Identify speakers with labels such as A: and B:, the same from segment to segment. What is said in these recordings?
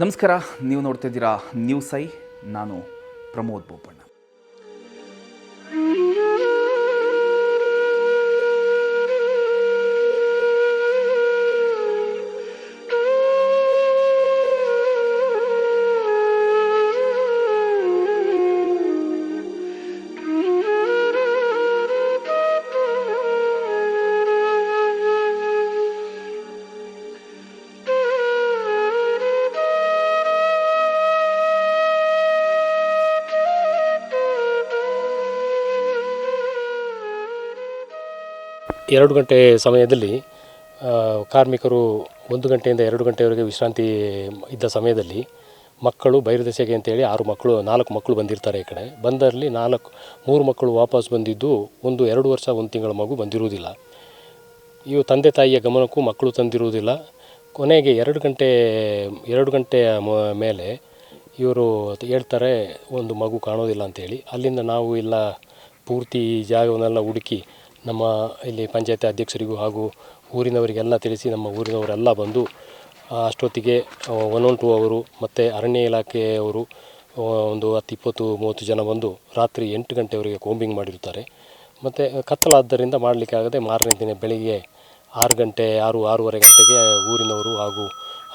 A: ನಮಸ್ಕಾರ, ನೀವು ನೋಡ್ತಾ ಇದ್ದೀರಾ ನ್ಯೂಸ್ ಐ. ನಾನು ಪ್ರಮೋದ್ ಬೋಪಣ್ಣ.
B: ಎರಡು ಗಂಟೆ ಸಮಯದಲ್ಲಿ ಕಾರ್ಮಿಕರು 1 ಗಂಟೆಯಿಂದ 2 ಗಂಟೆವರೆಗೆ ವಿಶ್ರಾಂತಿ ಇದ್ದ ಸಮಯದಲ್ಲಿ ಮಕ್ಕಳು ಬೈರುದೆಸೆಗೆ ಅಂತೇಳಿ 4 ಮಕ್ಕಳು ಬಂದಿರ್ತಾರೆ. ಈ ಕಡೆ ಬಂದರಲ್ಲಿ 3 ಮಕ್ಕಳು ವಾಪಸ್ ಬಂದಿದ್ದು, 2 ವರ್ಷ 1 ತಿಂಗಳ ಮಗು ಬಂದಿರುವುದಿಲ್ಲ. ಇವು ತಂದೆ ತಾಯಿಯ ಗಮನಕ್ಕೂ ಮಕ್ಕಳು ತಂದಿರುವುದಿಲ್ಲ. ಕೊನೆಗೆ 2 ಗಂಟೆಯ ಮೇಲೆ ಇವರು ಹೇಳ್ತಾರೆ ಒಂದು ಮಗು ಕಾಣೋದಿಲ್ಲ ಅಂತೇಳಿ. ಅಲ್ಲಿಂದ ನಾವು ಇಲ್ಲ ಪೂರ್ತಿ ಜಾಗವನ್ನೆಲ್ಲ ಹುಡುಕಿ ನಮ್ಮ ಇಲ್ಲಿ ಪಂಚಾಯತಿ ಅಧ್ಯಕ್ಷರಿಗೂ ಹಾಗೂ ಊರಿನವರಿಗೆಲ್ಲ ತಿಳಿಸಿ ನಮ್ಮ ಊರಿನವರೆಲ್ಲ ಬಂದು ಅಷ್ಟೊತ್ತಿಗೆ 112 ಅವರು ಮತ್ತು ಅರಣ್ಯ ಇಲಾಖೆಯವರು ಒಂದು 10-20-30 ಜನ ಬಂದು ರಾತ್ರಿ 8 ಗಂಟೆವರೆಗೆ ಕೋಂಬಿಂಗ್ ಮಾಡಿರ್ತಾರೆ. ಮತ್ತು ಕತ್ತಲಾದ್ದರಿಂದ ಮಾಡಲಿಕ್ಕೆ ಆಗದೆ ಮಾರನೇ ದಿನ ಬೆಳಿಗ್ಗೆ 6-6:30 ಗಂಟೆಗೆ ಊರಿನವರು ಹಾಗೂ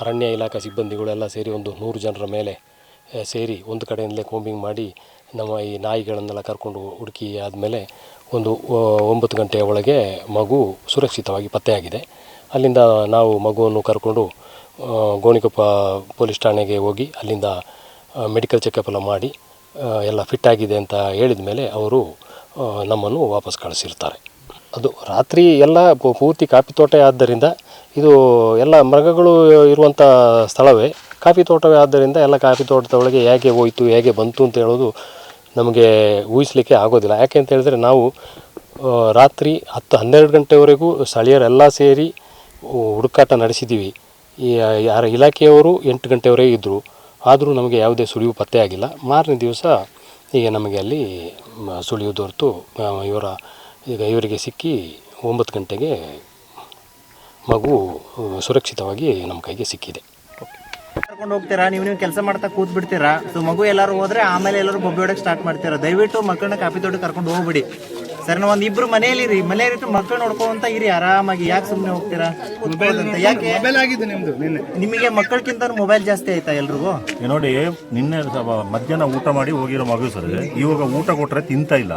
B: ಅರಣ್ಯ ಇಲಾಖಾ ಸಿಬ್ಬಂದಿಗಳೆಲ್ಲ ಸೇರಿ ಒಂದು 100 ಜನರ ಮೇಲೆ ಸೇರಿ ಒಂದು ಕಡೆಯಿಂದಲೇ ಕೋಂಬಿಂಗ್ ಮಾಡಿ ನಮ್ಮ ಈ ನಾಯಿಗಳನ್ನೆಲ್ಲ ಕರ್ಕೊಂಡು ಹುಡುಕಿ ಆದಮೇಲೆ ಒಂದು 9 ಗಂಟೆಯ ಒಳಗೆ ಮಗು ಸುರಕ್ಷಿತವಾಗಿ ಪತ್ತೆಯಾಗಿದೆ. ಅಲ್ಲಿಂದ ನಾವು ಮಗುವನ್ನು ಕರ್ಕೊಂಡು ಗೋಣಿಕೊಪ್ಪ ಪೊಲೀಸ್ ಠಾಣೆಗೆ ಹೋಗಿ ಅಲ್ಲಿಂದ ಮೆಡಿಕಲ್ ಚೆಕಪ್ ಎಲ್ಲ ಮಾಡಿ ಎಲ್ಲ ಫಿಟ್ ಆಗಿದೆ ಅಂತ ಹೇಳಿದ ಮೇಲೆ ಅವರು ನಮ್ಮನ್ನು ವಾಪಸ್ ಕಳಿಸಿರ್ತಾರೆ. ಅದು ರಾತ್ರಿ ಎಲ್ಲ ಪೂರ್ತಿ ಕಾಫಿ ತೋಟ ಆದ್ದರಿಂದ ಇದು ಎಲ್ಲ ಮೃಗಗಳು ಇರುವಂಥ ಸ್ಥಳವೇ ಕಾಫಿ ತೋಟವೇ ಆದ್ದರಿಂದ ಎಲ್ಲ ಕಾಫಿ ತೋಟದ ಒಳಗೆ ಹೇಗೆ ಹೋಯಿತು ಹೇಗೆ ಬಂತು ಅಂತ ಹೇಳೋದು ನಮಗೆ ಊಹಿಸಲಿಕ್ಕೆ ಆಗೋದಿಲ್ಲ. ಯಾಕೆ ಅಂತ ಹೇಳಿದ್ರೆ ನಾವು ರಾತ್ರಿ 10-12 ಗಂಟೆವರೆಗೂ ಸ್ಥಳೀಯರೆಲ್ಲ ಸೇರಿ ಹುಡುಕಾಟ ನಡೆಸಿದ್ದೀವಿ. ಈ ಯಾರ ಇಲಾಖೆಯವರು 8 ಗಂಟೆವರೆಗೆ ಇದ್ದರು, ಆದರೂ ನಮಗೆ ಯಾವುದೇ ಸುಳಿವು ಪತ್ತೆ ಆಗಿಲ್ಲ. ಮಾರನೇ ದಿವಸ ಈಗ ನಮಗೆ ಅಲ್ಲಿ ಸುಳಿವು ದೊರೆತು ಇವರಿಗೆ ಸಿಕ್ಕಿ 9 ಗಂಟೆಗೆ ಮಗು ಸುರಕ್ಷಿತವಾಗಿ ನಮ್ಮ ಕೈಗೆ ಸಿಕ್ಕಿದೆ.
C: ಕರ್ಕೊಂಡು ಹೋಗ್ತೀರಾ ನೀವು ಕೆಲಸ ಮಾಡ್ತಾ ಕೂತ್ ಬಿಡ್ತೀರಾ. ಸೊ ಮಗು ಎಲ್ಲರೂ ಹೋದ್ರೆ ಆಮೇಲೆ ಎಲ್ಲರೂ ಬೊಬ್ಬೆ ಹೊಡಕ್ಕೆ ಸ್ಟಾರ್ಟ್ ಮಾಡ್ತೀರಾ. ದಯವಿಟ್ಟು ಮಕ್ಕಳನ್ನ ಕಾಫಿ ತೋಟಕ್ಕೆ ಕರ್ಕೊಂಡು ಹೋಗ್ಬಿಡಿ ಸರ್. ನಾವು ಒಂದಿಬ್ರು ಮನೆಯಲ್ಲಿ ಮಕ್ಕಳು ನೋಡ್ಕೊಂತ ಇರಿ ಆರಾಮಾಗಿ. ಯಾಕೆ ಸುಮ್ಮನೆ ಹೋಗ್ತೀರಾ? ಯಾಕೆ ನಿಮಗೆ ಮಕ್ಕಳಕ್ಕಿಂತ ಮೊಬೈಲ್ ಜಾಸ್ತಿ ಆಯ್ತಾ ಎಲ್ರಿಗೂ?
D: ನೋಡಿ, ನಿನ್ನೆ ಮಧ್ಯಾಹ್ನ ಊಟ ಮಾಡಿ ಹೋಗಿರೋ ಮಗು ಸರ್ ಇವಾಗ ಊಟ ಕೊಟ್ರೆ ತಿಂತಾ ಇಲ್ಲ.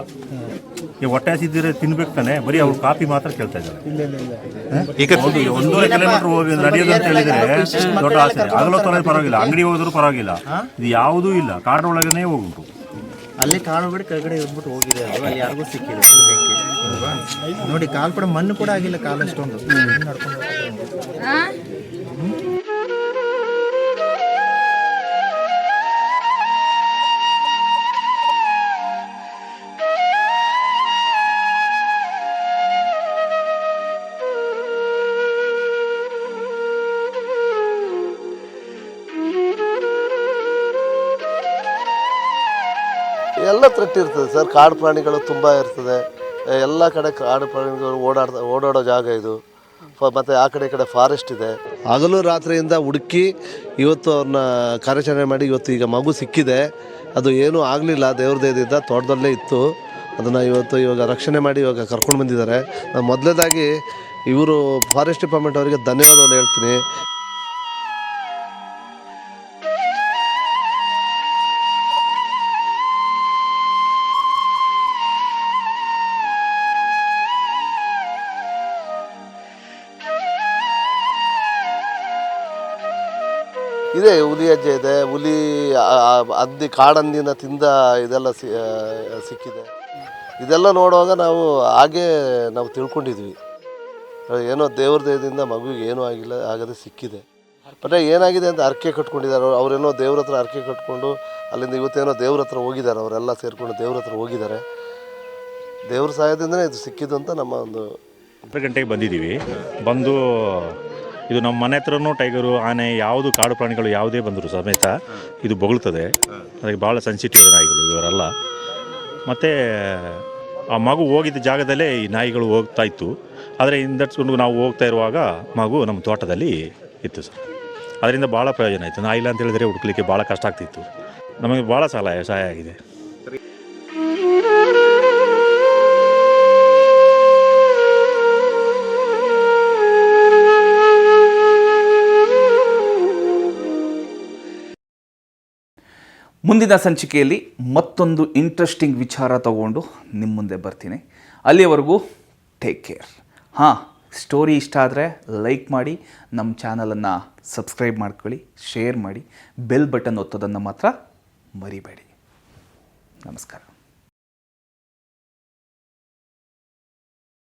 D: ಈ ಹೊಟ್ಟೆ ಹಸಿದ್ರೆ ತಿನ್ಬೇಕು ತಾನೆ, ಬರೀ ಅವ್ರು ಕಾಫಿ ಮಾತ್ರ ಕೇಳ್ತಾ ಇದ್ದಾರೆ. ಈಗ 1.5 ಕಿಲೋಮೀಟರ್ ಹೋಗಿ ನಡೆಯೋದು ಅಂತ ಹೇಳಿದ್ರೆ ದೊಡ್ಡ ಆಸೆ. ಆಗಲೋ ತೊಲೆ ಪರವಾಗಿಲ್ಲ, ಅಂಗಡಿ ಹೋದ್ರು ಪರವಾಗಿಲ್ಲ, ಇದು ಯಾವುದೂ ಇಲ್ಲ. ಕಾಡೊಳಗನೆ ಹೋಗ್ಬಿಟ್ಟು
C: ಅಲ್ಲಿ ಕಾಳು ಬಿಡಿ ಕೆಳಗಡೆ ಇದ್ಬಿಟ್ಟು ಹೋಗಿದೆ. ಅದು ಅಲ್ಲಿ ಯಾರಿಗೂ ಸಿಕ್ಕಿದೆ ನೋಡಿ. ಕಾಲು ಕೂಡ ಮಣ್ಣು ಕೂಡ ಆಗಿಲ್ಲ, ಕಾಲು ಅಷ್ಟೊಂದು ನಡ್ಕೊಂಡು.
E: ಎಲ್ಲ ಥ್ರೆಟ್ ಇರ್ತದೆ ಸರ್. ಕಾಡು ಪ್ರಾಣಿಗಳು ತುಂಬ ಇರ್ತದೆ. ಎಲ್ಲ ಕಡೆ ಕಾಡು ಪ್ರಾಣಿಗಳು ಓಡಾಡೋ ಜಾಗ ಇದು. ಮತ್ತು ಆ ಕಡೆ ಈ ಕಡೆ ಫಾರೆಸ್ಟ್ ಇದೆ. ಹಗಲು ರಾತ್ರಿಯಿಂದ ಹುಡುಕಿ ಇವತ್ತು ಅವ್ರನ್ನ ಕಾರ್ಯಾಚರಣೆ ಮಾಡಿ ಇವತ್ತು ಈಗ ಮಗು ಸಿಕ್ಕಿದೆ. ಅದು ಏನೂ ಆಗಲಿಲ್ಲ, ದೇವ್ರ ದಯದಿಂದ ತೋಟದಲ್ಲೇ ಇತ್ತು. ಅದನ್ನು ಇವಾಗ ರಕ್ಷಣೆ ಮಾಡಿ ಇವಾಗ ಕರ್ಕೊಂಡು ಬಂದಿದ್ದಾರೆ. ನಾನು ಮೊದಲನೇದಾಗಿ ಇವರು ಫಾರೆಸ್ಟ್ ಡಿಪಾರ್ಟ್ಮೆಂಟ್ ಅವರಿಗೆ ಧನ್ಯವಾದವನ್ನು ಹೇಳ್ತೀನಿ. ಇದೆ ಹುಲಿ ಹೆಜ್ಜೆ ಇದೆ, ಹುಲಿ ಕಾಡಂದಿನ ತಿಂದ ಇದೆಲ್ಲ ಸಿಕ್ಕಿದೆ. ಇದೆಲ್ಲ ನೋಡುವಾಗ ನಾವು ತಿಳ್ಕೊಂಡಿದ್ವಿ ಏನೋ ದೇವ್ರ ದಯದಿಂದ ಮಗುವಿಗೆ ಏನೂ ಆಗಿಲ್ಲ, ಆಗದೆ ಸಿಕ್ಕಿದೆ. ಬಟ್ ಏನಾಗಿದೆ ಅಂತ ಅರ್ಕೆ ಕಟ್ಕೊಂಡಿದ್ದಾರೆ ಅವರೇನೋ ದೇವ್ರ ಹತ್ರ ಅರ್ಕೆ ಕಟ್ಕೊಂಡು ಅಲ್ಲಿಂದ ಇವತ್ತೇನೋ ದೇವ್ರ ಹತ್ರ ಹೋಗಿದ್ದಾರೆ. ಅವರೆಲ್ಲ ಸೇರಿಕೊಂಡು ದೇವ್ರ ಹತ್ರ ಹೋಗಿದ್ದಾರೆ. ದೇವ್ರ ಸಹಾಯದಿಂದನೇ ಇದು ಸಿಕ್ಕಿದ್ದು ಅಂತ ನಮ್ಮ ಒಂದು
D: 2 ಗಂಟೆಗೆ ಬಂದಿದ್ದೀವಿ. ಬಂದು ಇದು ನಮ್ಮ ಮನೆ ಹತ್ರನೂ ಟೈಗರು, ಆನೆ, ಯಾವುದು ಕಾಡು ಪ್ರಾಣಿಗಳು ಯಾವುದೇ ಬಂದರೂ ಸಮೇತ ಇದು ಬೊಗಳ್ತದೆ. ಅದಕ್ಕೆ ಭಾಳ ಸೆನ್ಸಿಟಿವ್ ನಾಯಿಗಳು ಇವರೆಲ್ಲ. ಮತ್ತು ಆ ಮಗು ಹೋಗಿದ್ದ ಜಾಗದಲ್ಲೇ ಈ ನಾಯಿಗಳು ಹೋಗ್ತಾ ಇತ್ತು. ಆದರೆ ಹಿಂದಟ್ಸ್ಕೊಂಡು ನಾವು ಹೋಗ್ತಾ ಇರುವಾಗ ಮಗು ನಮ್ಮ ತೋಟದಲ್ಲಿ ಇತ್ತು ಸರ್.
F: ಅದರಿಂದ ಭಾಳ ಪ್ರಯೋಜನ ಆಯಿತು. ನಾಯಿ ಇಲ್ಲ ಅಂತ ಹೇಳಿದ್ರೆ ಹುಡುಕ್ಲಿಕ್ಕೆ ಭಾಳ ಕಷ್ಟ ಆಗ್ತಿತ್ತು. ನಮಗೆ ಭಾಳ ಸಹಾಯ ಆಗಿದೆ.
A: ಮುಂದಿನ ಸಂಚಿಕೆಯಲ್ಲಿ ಮತ್ತೊಂದು ಇಂಟ್ರೆಸ್ಟಿಂಗ್ ವಿಚಾರ ತಗೊಂಡು ನಿಮ್ಮ ಮುಂದೆ ಬರ್ತೀನಿ. ಅಲ್ಲಿಯವರೆಗೂ ಟೇಕ್ ಕೇರ್. ಹಾಂ, ಸ್ಟೋರಿ ಇಷ್ಟ ಆದರೆ ಲೈಕ್ ಮಾಡಿ, ನಮ್ಮ ಚಾನಲನ್ನು ಸಬ್ಸ್ಕ್ರೈಬ್ ಮಾಡ್ಕೊಳ್ಳಿ, ಶೇರ್ ಮಾಡಿ, ಬೆಲ್ ಬಟನ್ ಒತ್ತೋದನ್ನು ಮಾತ್ರ ಮರಿಬೇಡಿ. ನಮಸ್ಕಾರ.